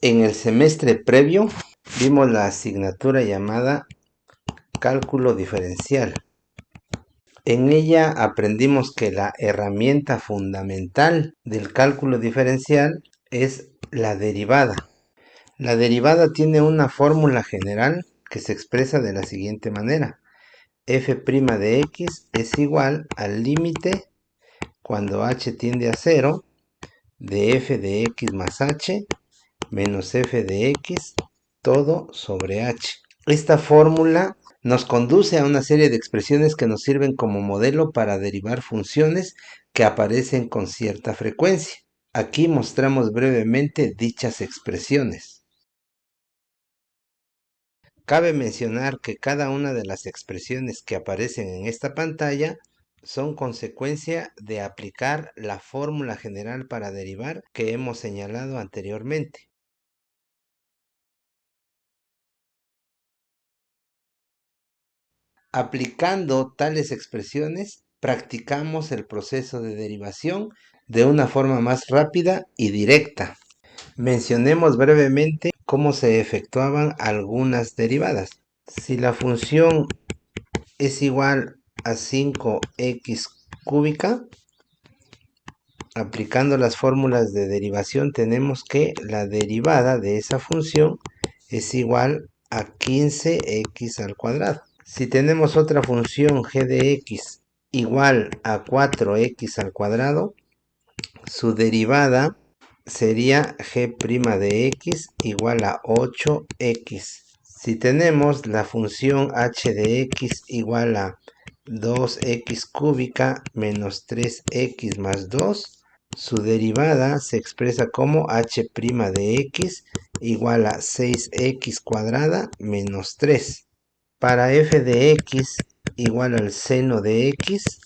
En el semestre previo vimos la asignatura llamada Cálculo Diferencial. En ella aprendimos que la herramienta fundamental del cálculo diferencial es la derivada. La derivada tiene una fórmula general que se expresa de la siguiente manera. F' de x es igual al límite cuando h tiende a 0 de f de x más h menos f de x todo sobre h. Esta fórmula nos conduce a una serie de expresiones que nos sirven como modelo para derivar funciones que aparecen con cierta frecuencia. Aquí mostramos brevemente dichas expresiones. Cabe mencionar que cada una de las expresiones que aparecen en esta pantalla son consecuencia de aplicar la fórmula general para derivar que hemos señalado anteriormente. Aplicando tales expresiones, practicamos el proceso de derivación de una forma más rápida y directa. Mencionemos brevemente cómo se efectuaban algunas derivadas. Si la función es igual a 5x cúbica, aplicando las fórmulas de derivación tenemos que la derivada de esa función es igual a 15x al cuadrado. Si tenemos otra función g de x igual a 4x al cuadrado, su derivada sería g' de x igual a 8x. Si tenemos la función h de x igual a 2x cúbica menos 3x más 2, su derivada se expresa como h' de x igual a 6x cuadrada menos 3. Para f de x igual al seno de x,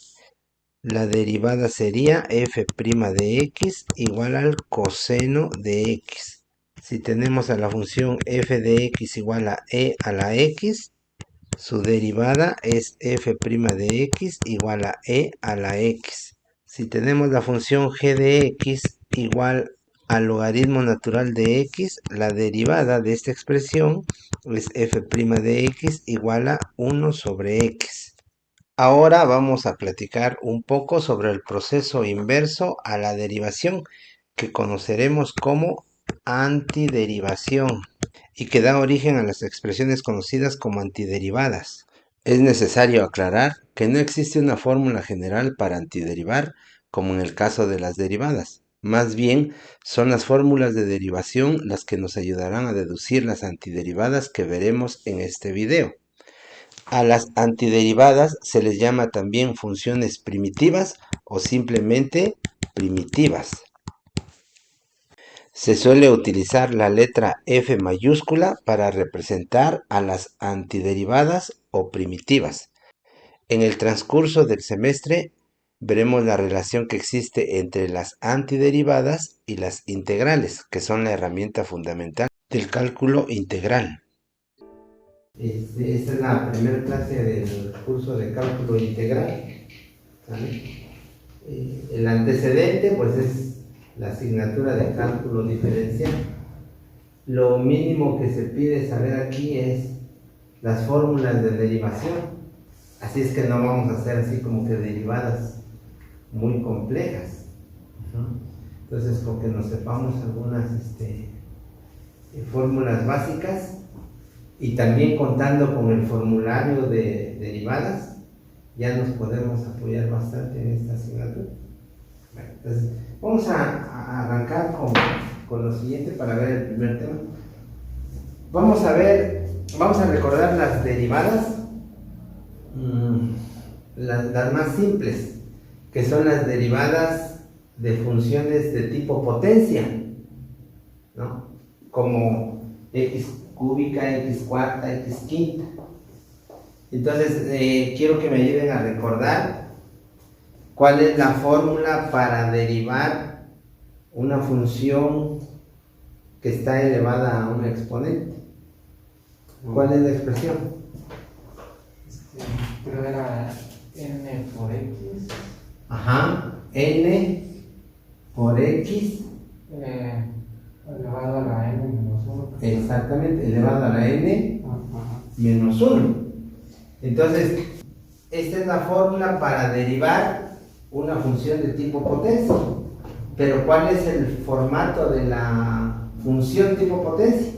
la derivada sería f' de x igual al coseno de x. Si tenemos a la función f de x igual a e a la x, su derivada es f' de x igual a e a la x. Si tenemos la función g de x igual al logaritmo natural de x, la derivada de esta expresión es f' de x igual a 1 sobre x. Ahora vamos a platicar un poco sobre el proceso inverso a la derivación, que conoceremos como antiderivación, y que da origen a las expresiones conocidas como antiderivadas. Es necesario aclarar que no existe una fórmula general para antiderivar, como en el caso de las derivadas. Más bien, son las fórmulas de derivación las que nos ayudarán a deducir las antiderivadas que veremos en este video. A las antiderivadas se les llama también funciones primitivas o simplemente primitivas. Se suele utilizar la letra F mayúscula para representar a las antiderivadas o primitivas. En el transcurso del semestre veremos la relación que existe entre las antiderivadas y las integrales, que son la herramienta fundamental del cálculo integral. Esta es la primera clase del curso de cálculo integral, ¿vale? El antecedente pues es la asignatura de cálculo diferencial. Lo mínimo que se pide saber aquí es las fórmulas de derivación. Así es que no vamos a hacer así como que derivadas muy complejas. Entonces, con que nos sepamos algunas fórmulas básicas y también contando con el formulario de derivadas, ya nos podemos apoyar bastante en esta asignatura. Bueno, entonces, vamos a arrancar con lo siguiente para ver el primer tema. Vamos a recordar las derivadas, las más simples, que son las derivadas de funciones de tipo potencia, ¿no? Como x cúbica, x cuarta, x quinta. Entonces, quiero que me ayuden a recordar cuál es la fórmula para derivar una función que está elevada a un exponente. ¿Cuál es la expresión? Creo que era n por x. Ajá, n por x. elevado a la n menos 1. Exactamente, elevado a la n Ajá. menos 1. Entonces, esta es la fórmula para derivar una función de tipo potencia. Pero ¿cuál es el formato de la función tipo potencia?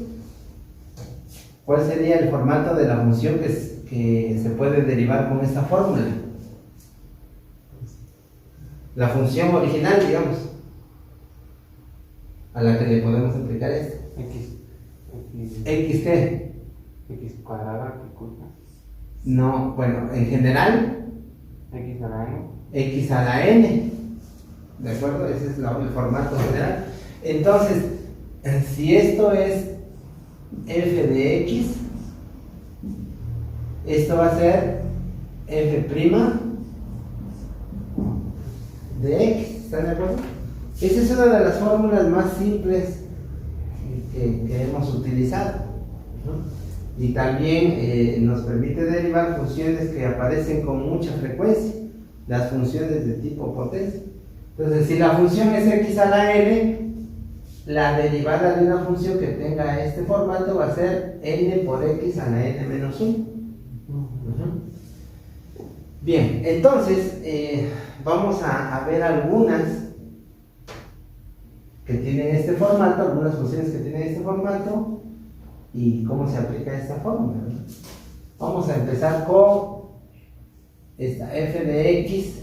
¿Cuál sería el formato de la función que se puede derivar con esta fórmula? La función original, digamos, a la que le podemos aplicar esto. ¿X qué? X cuadrada que oculta. No, bueno, en general, X a la n. X a la n. ¿De acuerdo? Ese es el formato general. Entonces, si esto es f de x, esto va a ser f' de x. ¿Están de acuerdo? Esa es una de las fórmulas más simples que hemos utilizado, ¿no? Y también nos permite derivar funciones que aparecen con mucha frecuencia, las funciones de tipo potencia. Entonces, si la función es x a la n, la derivada de una función que tenga este formato va a ser n por x a la n menos 1. Bien, entonces vamos a ver algunas que tienen este formato, algunas funciones que tienen este formato y cómo se aplica esta fórmula, ¿no? Vamos a empezar con esta f de x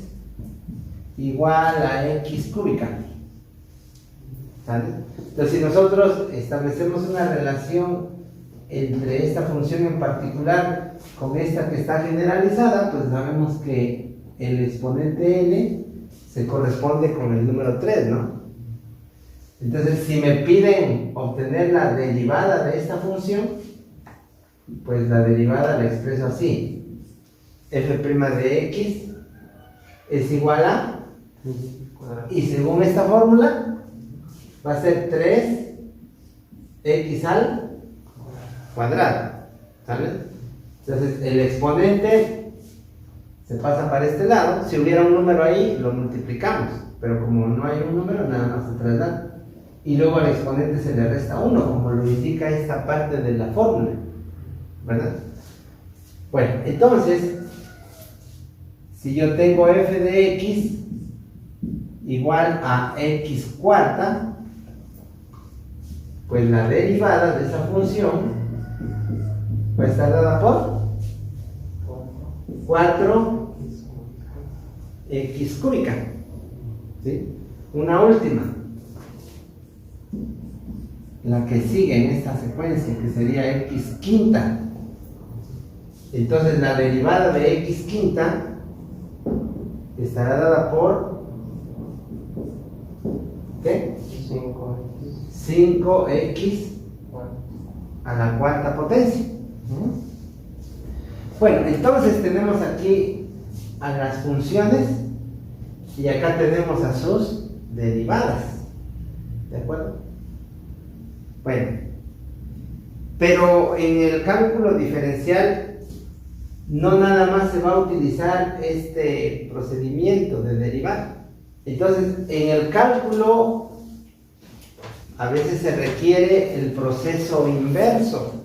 igual a x cúbica. ¿Sale? Entonces, si nosotros establecemos una relación entre esta función en particular con esta que está generalizada, pues sabemos que el exponente n se corresponde con el número 3, ¿no? Entonces, si me piden obtener la derivada de esta función, pues la derivada la expreso así: f' de x es igual a, y según esta fórmula va a ser 3x al cuadrado, ¿sale? Entonces el exponente se pasa para este lado. Si hubiera un número ahí, lo multiplicamos, pero como no hay un número, nada más se traslada. Y luego al exponente se le resta 1, como lo indica esta parte de la fórmula, ¿verdad? Bueno, entonces, si yo tengo f de x igual a x cuarta, pues la derivada de esa función va a estar dada por 4x cúbica, ¿sí? Una última, la que sigue en esta secuencia, que sería x quinta. Entonces la derivada de x quinta estará dada por ¿qué? 5x a la cuarta potencia. Bueno, entonces tenemos aquí a las funciones y acá tenemos a sus derivadas. ¿De acuerdo? Bueno, pero en el cálculo diferencial no nada más se va a utilizar este procedimiento de derivar. Entonces, en el cálculo a veces se requiere el proceso inverso.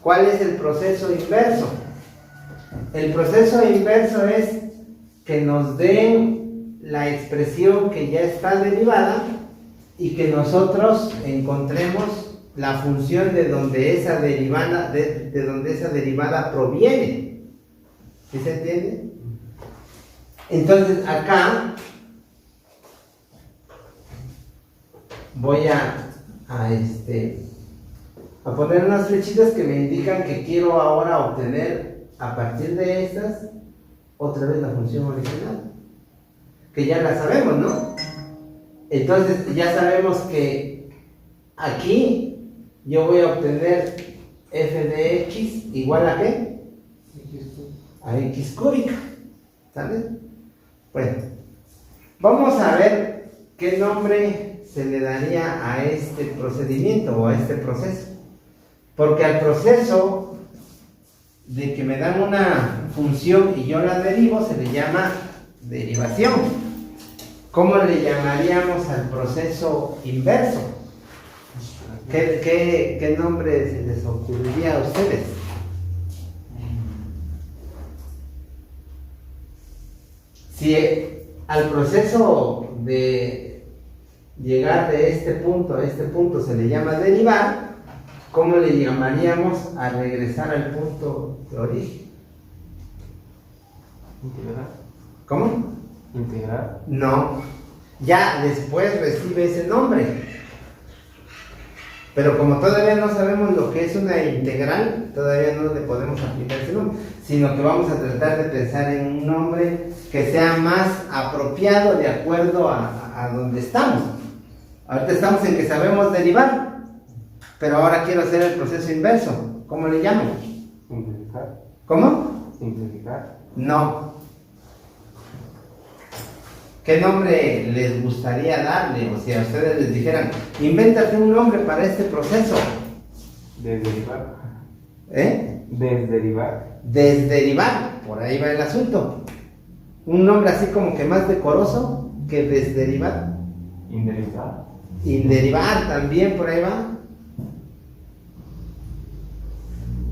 ¿Cuál es el proceso inverso? El proceso inverso es que nos den la expresión que ya está derivada y que nosotros encontremos la función de donde esa derivada, de donde esa derivada proviene. ¿Sí se entiende? Entonces acá voy a poner unas flechitas que me indican que quiero ahora obtener a partir de estas otra vez la función original, que ya la sabemos, ¿no? Entonces ya sabemos que aquí yo voy a obtener f de x igual a ¿qué? A x cúbica, ¿sabes? Bueno, vamos a ver qué nombre se le daría a este procedimiento o a este proceso. Porque al proceso de que me dan una función y yo la derivo se le llama derivación. ¿Cómo le llamaríamos al proceso inverso? ¿Qué nombre se les ocurriría a ustedes? Si al proceso de llegar de este punto a este punto se le llama derivar, ¿cómo le llamaríamos a regresar al punto de origen? Integrar. ¿Cómo? Integrar. No, ya después recibe ese nombre. Pero como todavía no sabemos lo que es una integral, todavía no le podemos aplicar ese nombre, sino que vamos a tratar de pensar en un nombre que sea más apropiado de acuerdo a donde estamos. Ahorita estamos en que sabemos derivar, pero ahora quiero hacer el proceso inverso. ¿Cómo le llamo? Simplificar. ¿Cómo? Simplificar. No. ¿Qué nombre les gustaría darle? O sea, ustedes les dijeran, invéntate un nombre para este proceso. Desderivar. Desderivar, por ahí va el asunto. Un nombre así como que más decoroso que desderivar. Inderivar. Inderivar también, por ahí va.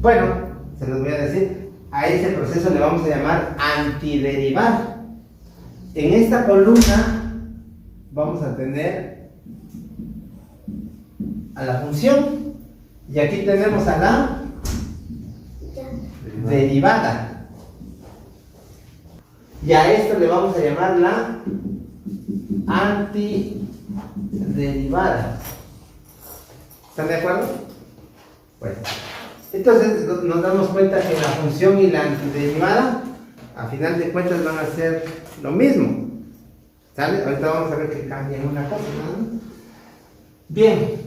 Bueno, se los voy a decir. A ese proceso le vamos a llamar antiderivar. En esta columna vamos a tener a la función y aquí tenemos a la derivada. Y a esto le vamos a llamar la antiderivada. ¿Están de acuerdo? Bueno, entonces nos damos cuenta que la función y la antiderivada a final de cuentas van a ser lo mismo. ¿Sale? Ahorita vamos a ver que cambian una cosa, ¿no? Bien,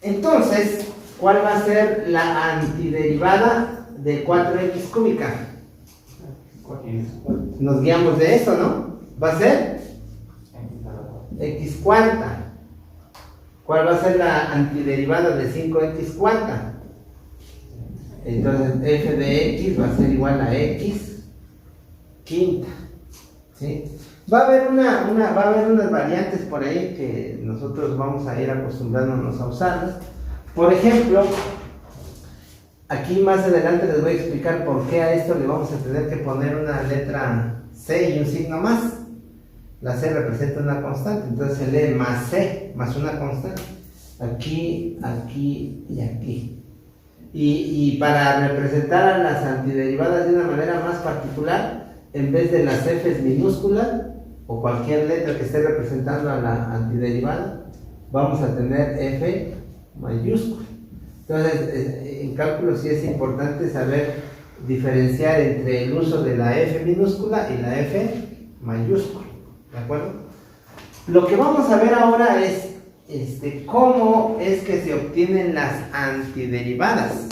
entonces, ¿cuál va a ser la antiderivada de 4x cúbica? Nos guiamos de esto, ¿no? Va a ser x cuarta. ¿Cuál va a ser la antiderivada de 5x cuarta? Entonces f de x va a ser igual a x quinta. ¿Sí? Va a haber unas variantes por ahí que nosotros vamos a ir acostumbrándonos a usarlas. Por ejemplo, aquí más adelante les voy a explicar por qué a esto le vamos a tener que poner una letra C y un signo más. La C representa una constante, entonces se lee más C, más una constante. Aquí, aquí y aquí. Y para representar a las antiderivadas de una manera más particular, en vez de las F's minúsculas o cualquier letra que esté representando a la antiderivada, vamos a tener F mayúscula. Entonces, en cálculo sí es importante saber diferenciar entre el uso de la F minúscula y la F mayúscula. ¿De acuerdo? Lo que vamos a ver ahora es cómo es que se obtienen las antiderivadas.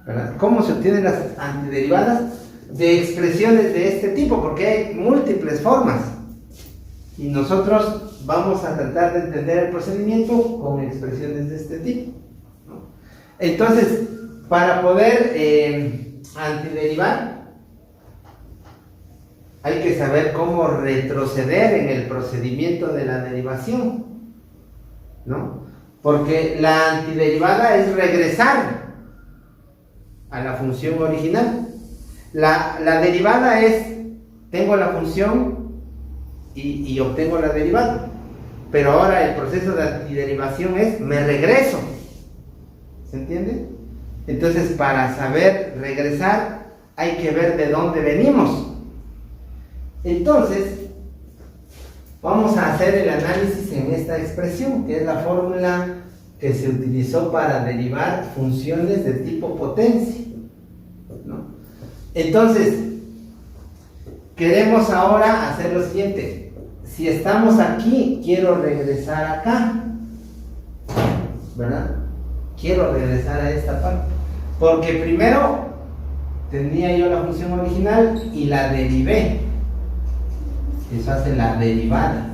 ¿Verdad? ¿Cómo se obtienen las antiderivadas de expresiones de este tipo? Porque hay múltiples formas. Y nosotros vamos a tratar de entender el procedimiento con expresiones de este tipo, ¿no? Entonces, para poder antiderivar, hay que saber cómo retroceder en el procedimiento de la derivación, ¿no? Porque la antiderivada es regresar a la función original. La derivada es, tengo la función y obtengo la derivada. Pero ahora el proceso de antiderivación es, me regreso. ¿Se entiende? Entonces, para saber regresar, hay que ver de dónde venimos. Entonces, vamos a hacer el análisis en esta expresión, que es la fórmula que se utilizó para derivar funciones de tipo potencia, ¿no? Entonces, queremos ahora hacer lo siguiente. Si estamos aquí, quiero regresar acá, ¿verdad? Quiero regresar a esta parte, porque primero tenía yo la función original y la derivé. Eso hace la derivada.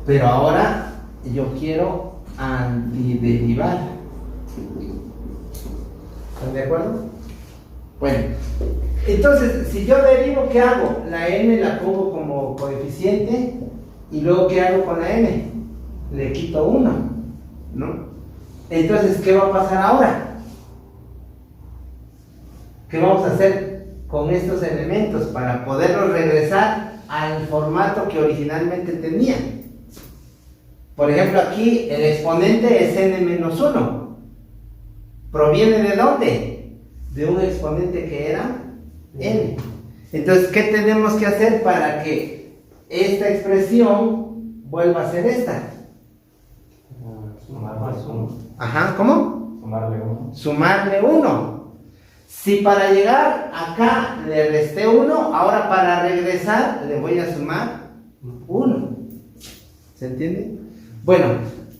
Pero ahora yo quiero antiderivar. ¿Están de acuerdo? Bueno, entonces, si yo derivo, ¿qué hago? La n la pongo como coeficiente y luego ¿qué hago con la n? le quito 1, ¿no? Entonces, ¿qué va a pasar ahora? ¿Qué vamos a hacer con estos elementos para poderlos regresar al formato que originalmente tenía? Por ejemplo, aquí el exponente es n-1. ¿Proviene de dónde? De un exponente que era n. Entonces, ¿qué tenemos que hacer para que esta expresión vuelva a ser esta? Sumarle 1. Ajá, ¿cómo? Sumarle 1. Sumarle 1. Si para llegar acá le resté 1, ahora para regresar le voy a sumar 1. ¿Se entiende? Bueno,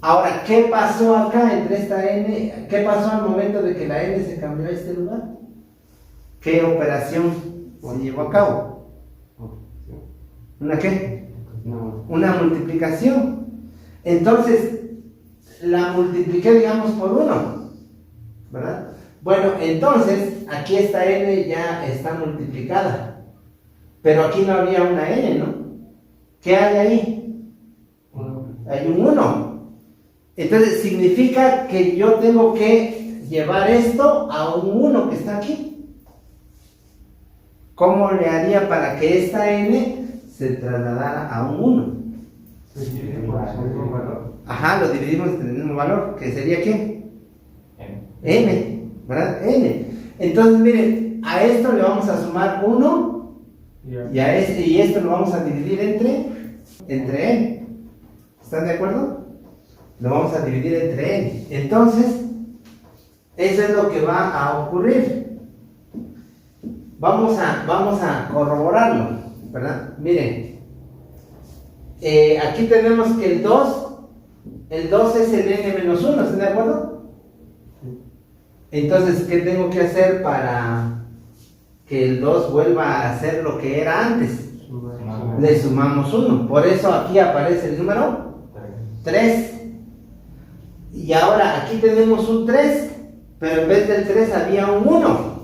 ahora, ¿qué pasó acá entre esta n? ¿Qué pasó al momento de que la n se cambió a este lugar? ¿Qué operación se llevó a cabo? ¿Una qué? No. Una multiplicación. Entonces, la multipliqué, digamos, por 1, ¿verdad? Bueno, entonces, aquí esta n ya está multiplicada. Pero aquí no había una n, ¿no? ¿Qué hay ahí? Hay un 1. Entonces significa que yo tengo que llevar esto a un 1 que está aquí. ¿Cómo le haría para que esta n se trasladara a un 1? Se divide por el mismo valor. Ajá, lo dividimos entre el mismo valor, que sería ¿qué? N. N, ¿verdad? N. Entonces, miren, a esto le vamos a sumar 1 y esto lo vamos a dividir entre n. ¿Están de acuerdo? Lo vamos a dividir entre n. Entonces, eso es lo que va a ocurrir. Vamos a corroborarlo, ¿verdad? Miren, aquí tenemos que el 2 es el n-1, ¿están de acuerdo? Entonces, ¿qué tengo que hacer para que el 2 vuelva a ser lo que era antes? Le sumamos 1. Por eso aquí aparece el número 3. Y ahora aquí tenemos un 3, pero en vez del 3 había un 1.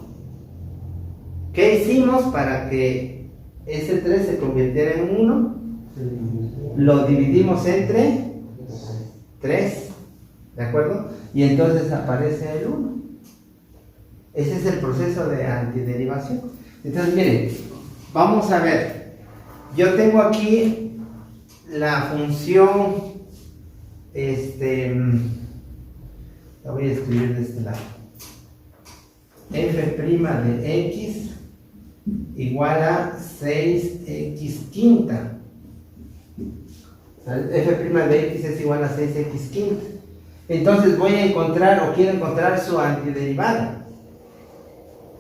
¿Qué hicimos para que ese 3 se convirtiera en un 1? Lo dividimos entre 3, ¿de acuerdo? Y entonces aparece el 1. Ese es el proceso de antiderivación. Entonces, miren, vamos a ver. Yo tengo aquí la función, la voy a escribir de este lado. F' de x igual a 6x quinta. F' de x es igual a 6x quinta. Entonces voy a encontrar, o quiero encontrar, su antiderivada.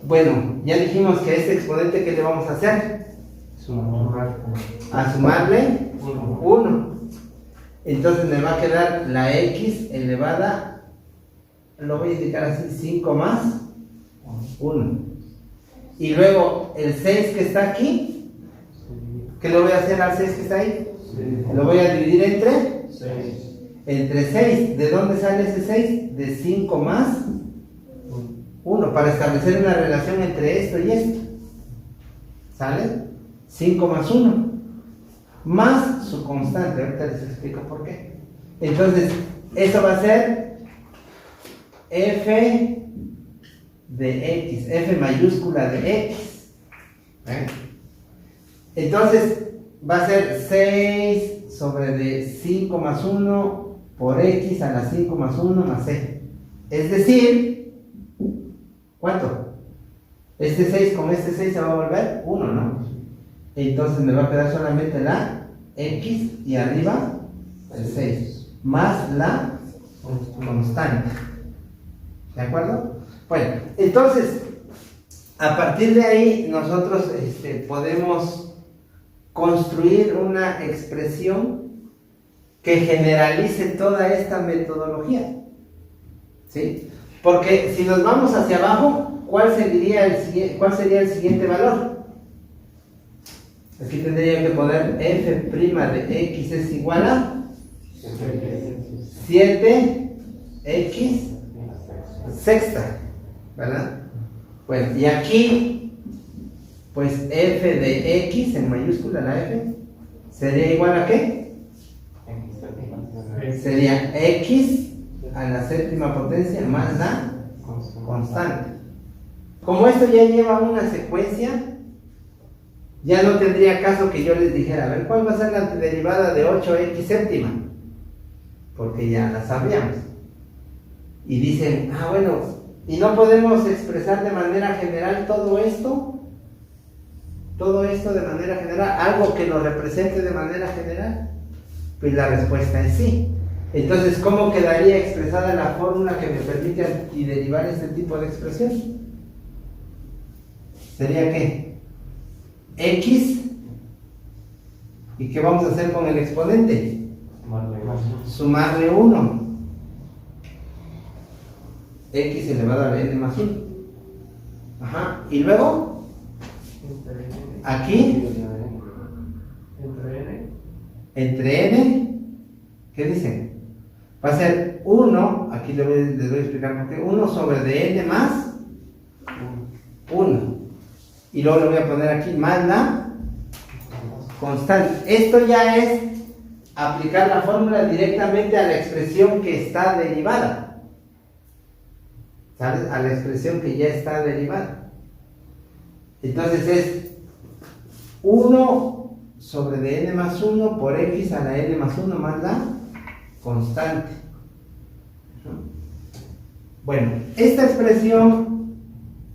Bueno, ya dijimos que a este exponente, ¿qué le vamos a hacer? A sumarle 1. Entonces me va a quedar la x elevada, lo voy a indicar así, 5 más 1. Y luego el 6 que está aquí, ¿qué le voy a hacer al 6 que está ahí? Lo voy a dividir entre 6. ¿De dónde sale ese 6? De 5 más 1, para establecer una relación entre esto y esto. ¿Sale? 5 más 1. Más su constante. Ahorita les explico por qué. Entonces, esto va a ser f de x, f mayúscula de x. Entonces, va a ser 6 sobre de 5 más 1 por x a la 5 más 1 más c. Es decir, ¿cuánto? Este 6 con este 6 se va a volver 1, ¿no? Entonces me va a quedar solamente la x y arriba el 6, más la constante. ¿De acuerdo? Bueno, entonces, a partir de ahí nosotros podemos construir una expresión que generalice toda esta metodología. ¿Sí? Porque si nos vamos hacia abajo, ¿cuál sería el siguiente valor? Aquí tendría que poner f' de x es igual a 7x sexta, ¿verdad? Bueno, y aquí, pues f de x en mayúscula, la f, sería igual a ¿qué? sería x a la séptima potencia más la constante. Como esto ya lleva una secuencia, ya no tendría caso que yo les dijera, a ver, ¿cuál va a ser la antiderivada de 8x séptima? Porque ya la sabíamos. Y dicen, bueno, ¿y no podemos expresar de manera general todo esto? Todo esto de manera general, algo que lo represente de manera general. Pues la respuesta es sí. Entonces, ¿cómo quedaría expresada la fórmula que me permite antiderivar este tipo de expresión? ¿Sería qué? X. ¿Y qué vamos a hacer con el exponente? Sumarle 1. X elevado a n más 1. Ajá. Y luego, aquí, entre n, ¿qué dicen? Va a ser 1, aquí les voy a explicar por qué, 1 sobre de n más 1. Y luego le voy a poner aquí más la constante. Esto ya es aplicar la fórmula directamente a la expresión que está derivada. ¿Sabes? A la expresión que ya está derivada. Entonces es 1 sobre de n más 1 por x a la n más 1 más la constante. Bueno, esta expresión,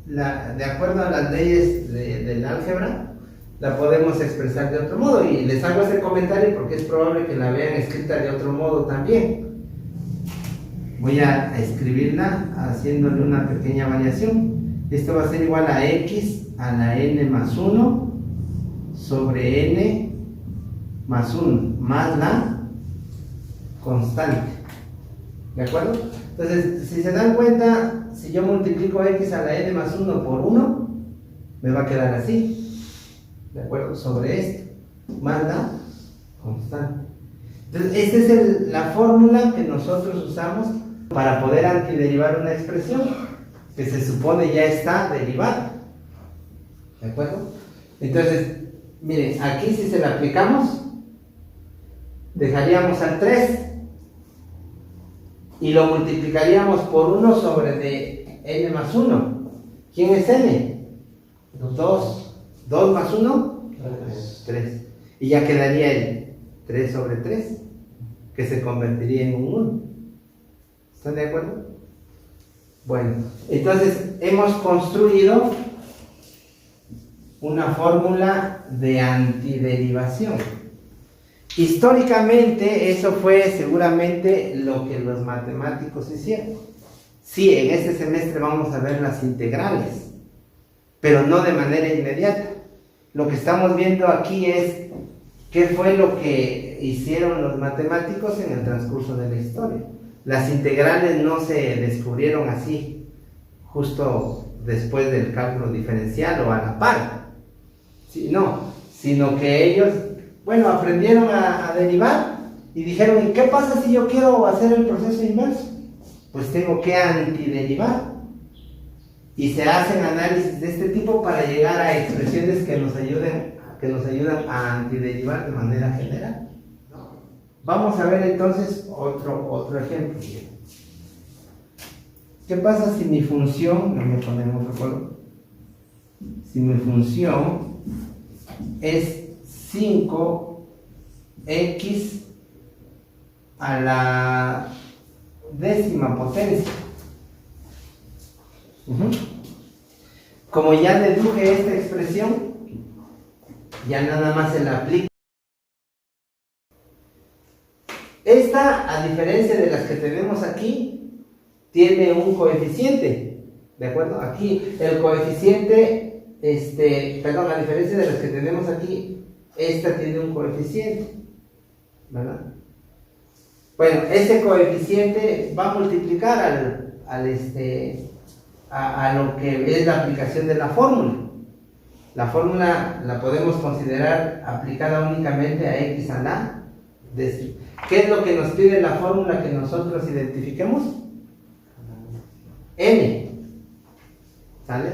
de acuerdo a las leyes del álgebra, la podemos expresar de otro modo. Y les hago este comentario porque es probable que la vean escrita de otro modo también. Voy a escribirla haciéndole una pequeña variación. Esto va a ser igual a x a la n más 1 sobre n más 1 más la constante. ¿De acuerdo? Entonces, si se dan cuenta, si yo multiplico x a la n más 1 por 1, me va a quedar así. ¿De acuerdo? Sobre esto, más la constante. Entonces, esta es la fórmula que nosotros usamos para poder antiderivar una expresión que se supone ya está derivada. ¿De acuerdo? Entonces, miren, aquí si se la aplicamos, dejaríamos al 3 y lo multiplicaríamos por 1 sobre de n más 1. ¿Quién es n? 2. 2 más 1, 3. Y ya quedaría el 3 sobre 3, que se convertiría en un 1. ¿Están de acuerdo? Bueno, entonces hemos construido una fórmula de antiderivación. Históricamente eso fue seguramente lo que los matemáticos hicieron. Sí, en este semestre vamos a ver las integrales, pero no de manera inmediata. Lo que estamos viendo aquí es qué fue lo que hicieron los matemáticos en el transcurso de la historia. Las integrales no se descubrieron así, justo después del cálculo diferencial o a la par. Sí, no, sino que ellos, aprendieron a derivar y dijeron, ¿y qué pasa si yo quiero hacer el proceso inverso? Pues tengo que antiderivar. Y se hacen análisis de este tipo para llegar a expresiones que nos ayudan a antiderivar de manera general. Vamos a ver entonces otro ejemplo. ¿Qué pasa si mi función, me ponemos otro color, si mi función es 5x a la décima potencia? Como ya deduje esta expresión, ya nada más se la aplica. Esta, a diferencia de las que tenemos aquí, tiene un coeficiente, ¿de acuerdo? Aquí el coeficiente, a diferencia de las que tenemos aquí, esta tiene un coeficiente, ¿verdad? Bueno, ese coeficiente va a multiplicar a lo que es la aplicación de la fórmula. La fórmula la podemos considerar aplicada únicamente a x a la décima. ¿Qué es lo que nos pide la fórmula que nosotros identifiquemos? N. ¿Sale?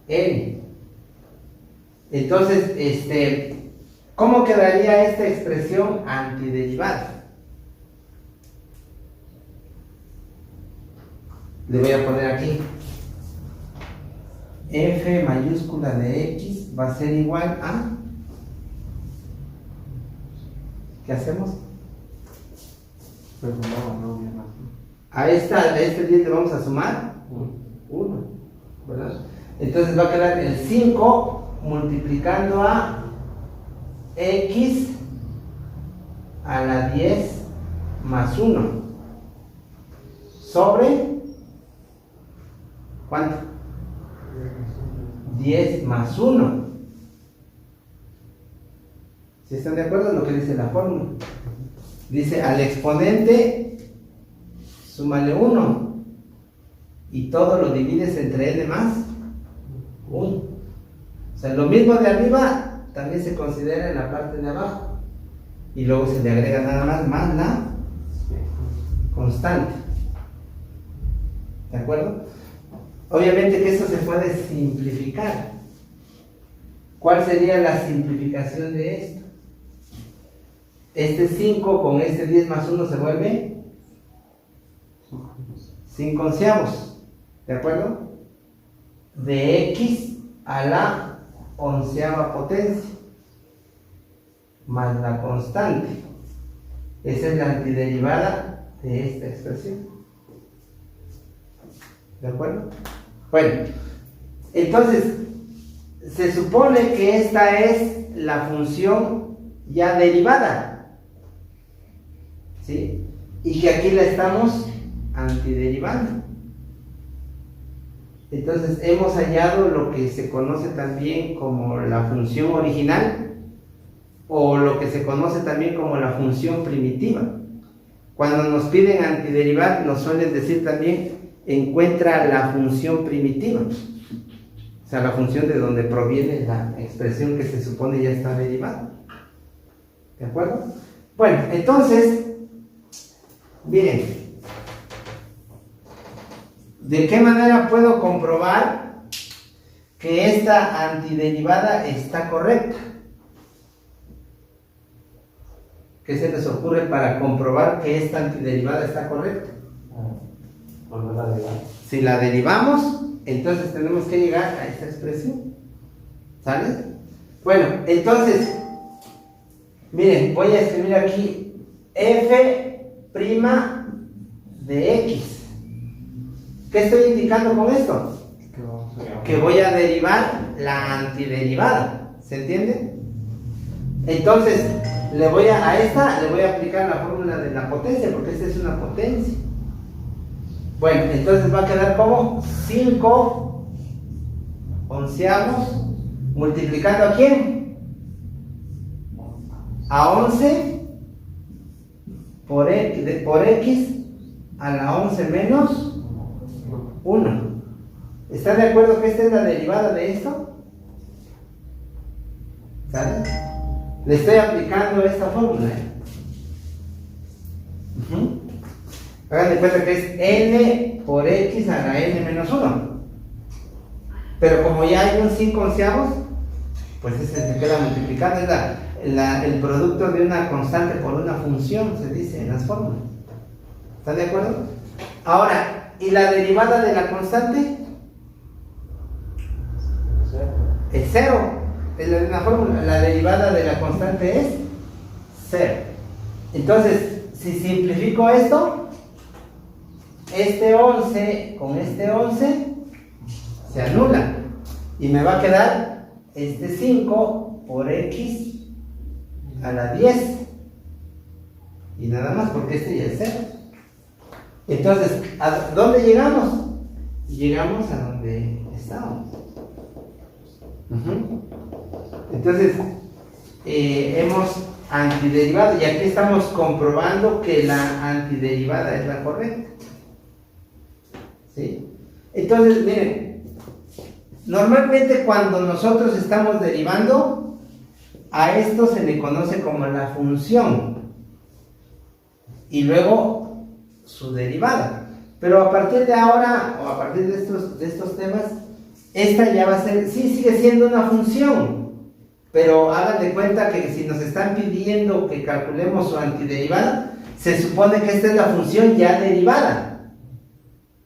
N. Entonces, ¿cómo quedaría esta expresión antiderivada? le voy a poner aquí f mayúscula de x va a ser igual a, ¿qué hacemos? Pues no, bien más. A este 10 le vamos a sumar 1, ¿verdad? Entonces va a quedar el 5 multiplicando a x a la 10 más 1 sobre, ¿cuánto? 10 más 1. ¿Sí están de acuerdo en lo que dice la fórmula? Dice al exponente súmale 1 y todo lo divides entre n más 1. O sea, lo mismo de arriba también se considera en la parte de abajo y luego se le agrega nada más la constante. ¿De acuerdo? Obviamente que eso se puede simplificar. ¿Cuál sería la simplificación de esto? Este 5 con este 10 más 1 se vuelve 5 onceavos. ¿De acuerdo? De x a la onceava potencia más la constante. Esa es la antiderivada de esta expresión. ¿De acuerdo? Bueno, entonces se supone que esta es la función ya derivada, ¿sí? Y que aquí la estamos antiderivando. Entonces hemos hallado lo que se conoce también como la función original o lo que se conoce también como la función primitiva. Cuando nos piden antiderivar nos suelen decir también encuentra la función primitiva, o sea, la función de donde proviene la expresión que se supone ya está derivada. ¿De acuerdo? Bueno, entonces, miren, ¿de qué manera puedo comprobar que esta antiderivada está correcta? ¿Qué se les ocurre para comprobar que esta antiderivada está correcta? Si la derivamos, entonces tenemos que llegar a esta expresión. ¿Sale? Bueno, entonces, miren, voy a escribir aquí f' de x. ¿Qué estoy indicando con esto? Que voy a derivar la antiderivada. ¿Se entiende? Entonces, a esta le voy a aplicar la fórmula de la potencia, porque esta es una potencia. Bueno, entonces va a quedar como 5 onceavos multiplicando ¿a quién? A 11 por x a la 11 menos 1. ¿Están de acuerdo que esta es la derivada de esto? ¿Sale? Le estoy aplicando esta fórmula. Hagan de cuenta que es n por x a la n menos 1. Pero como ya hay un 5 onceavos, pues ese se queda multiplicando. Es el producto de una constante por una función, se dice en las fórmulas. ¿Están de acuerdo? Ahora, ¿y la derivada de la constante? Es 0. Es la de una fórmula. La derivada de la constante es 0. Entonces, si simplifico esto, este 11 con este 11 se anula y me va a quedar este 5 por x a la 10 y nada más, porque este ya es 0. Entonces, ¿a dónde llegamos? Llegamos a donde estábamos. Entonces, hemos antiderivado y aquí estamos comprobando que la antiderivada es la correcta. ¿Sí? Entonces, miren, normalmente cuando nosotros estamos derivando, a esto se le conoce como la función y luego su derivada. Pero a partir de ahora, o a partir de estos temas, esta ya va a ser, sí sigue siendo una función, pero hagan de cuenta que si nos están pidiendo que calculemos su antiderivada, se supone que esta es la función ya derivada.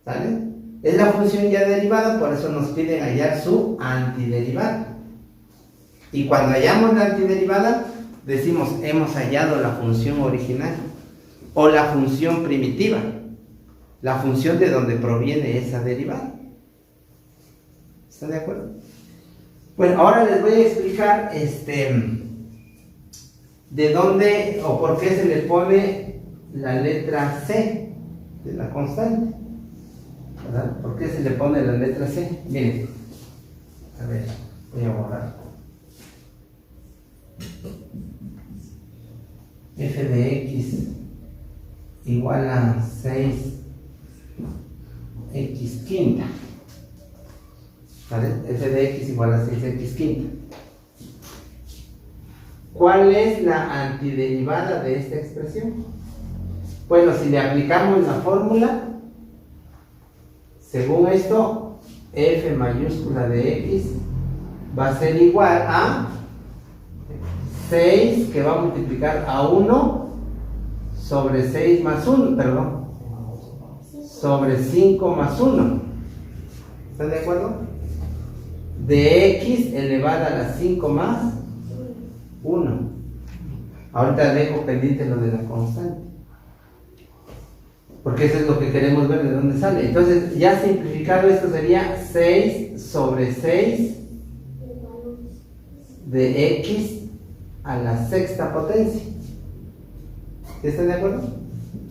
¿Sale? Es la función ya derivada, por eso nos piden hallar su antiderivada. Y cuando hallamos la antiderivada, decimos, hemos hallado la función original o la función primitiva, la función de donde proviene esa derivada. ¿Están de acuerdo? Bueno, ahora les voy a explicar de dónde o por qué se le pone la letra C de la constante. ¿Verdad? ¿Por qué se le pone la letra C? Miren, a ver, voy a borrar. F de x igual a 6x quinta. ¿Vale? F de x igual a 6x quinta. ¿Cuál es la antiderivada de esta expresión? Bueno, si le aplicamos la fórmula, según esto, f mayúscula de x va a ser igual a 6, que va a multiplicar a 1 sobre 6 más 1, perdón, sobre 5 más 1. ¿Están de acuerdo? De x elevada a la 5 más 1. Ahorita dejo pendiente lo de la constante, porque eso es lo que queremos ver de dónde sale. Entonces, ya simplificado, esto sería 6 sobre 6 de x a la sexta potencia. ¿Están de acuerdo?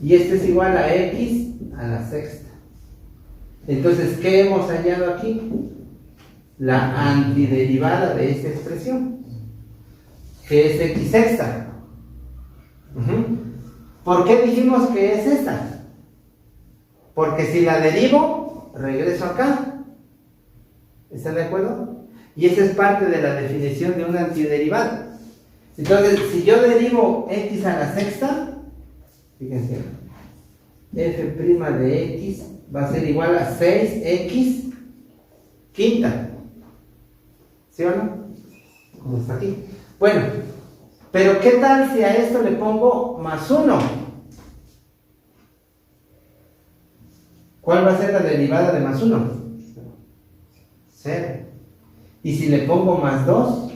Y esto es igual a x a la sexta. Entonces, ¿qué hemos hallado aquí? La antiderivada de esta expresión, que es x sexta. ¿Por qué dijimos que es esta? Porque si la derivo, regreso acá. ¿Están de acuerdo? Y esa es parte de la definición de una antiderivada. Entonces, si yo derivo x a la sexta, fíjense, f' de x va a ser igual a 6x quinta. ¿Sí o no? Como está aquí. Bueno, pero ¿qué tal si a esto le pongo más 1? ¿Cuál va a ser la derivada de más 1? 0. ¿Y si le pongo más 2?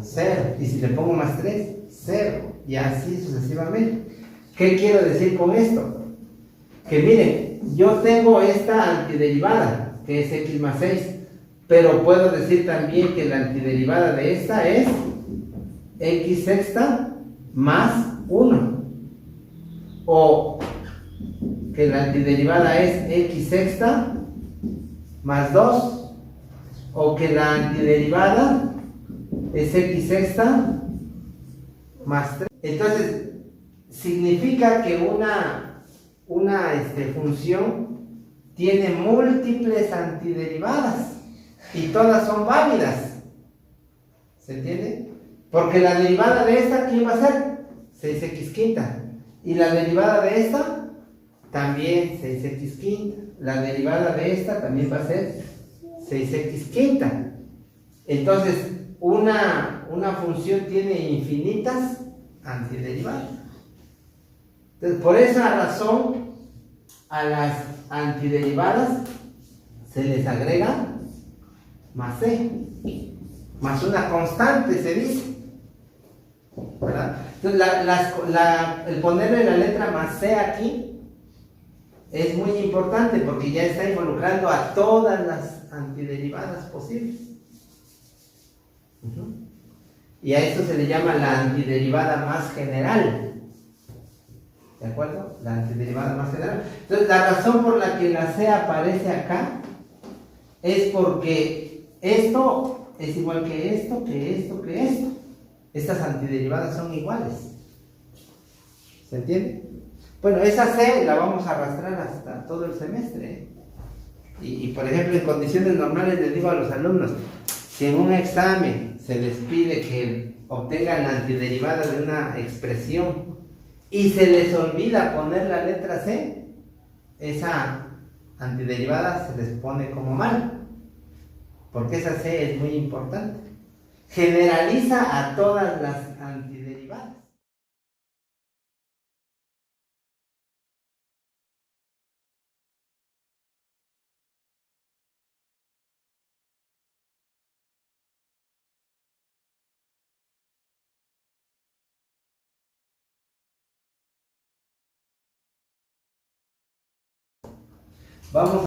0. ¿Y si le pongo más 3? 0. Y así sucesivamente. ¿Qué quiero decir con esto? Que miren, yo tengo esta antiderivada, que es x más 6, pero puedo decir también que la antiderivada de esta es x sexta más 1. O que la antiderivada es x sexta más 2. O que la antiderivada es x sexta más 3. Entonces, significa que una función tiene múltiples antiderivadas y todas son válidas. ¿Se entiende? Porque la derivada de esta, ¿quién va a ser? 6x quinta. Y la derivada de esta, también 6x quinta. La derivada de esta también va a ser 6x quinta. Entonces, una función tiene infinitas antiderivadas. Entonces, por esa razón, a las antiderivadas se les agrega más c, más una constante, se dice, ¿verdad? Entonces, el ponerle la letra más c aquí es muy importante porque ya está involucrando a todas las antiderivadas posibles. Y a esto se le llama la antiderivada más general. ¿De acuerdo? La antiderivada más general. Entonces, la razón por la que la C aparece acá es porque esto es igual que esto, que esto, que esto. Estas antiderivadas son iguales. ¿Se entiende? Bueno, esa C la vamos a arrastrar hasta todo el semestre. Y por ejemplo, en condiciones normales les digo a los alumnos, si en un examen se les pide que obtengan la antiderivada de una expresión y se les olvida poner la letra C, esa antiderivada se les pone como mal, porque esa C es muy importante. Generaliza a todas las antiderivadas. Vamos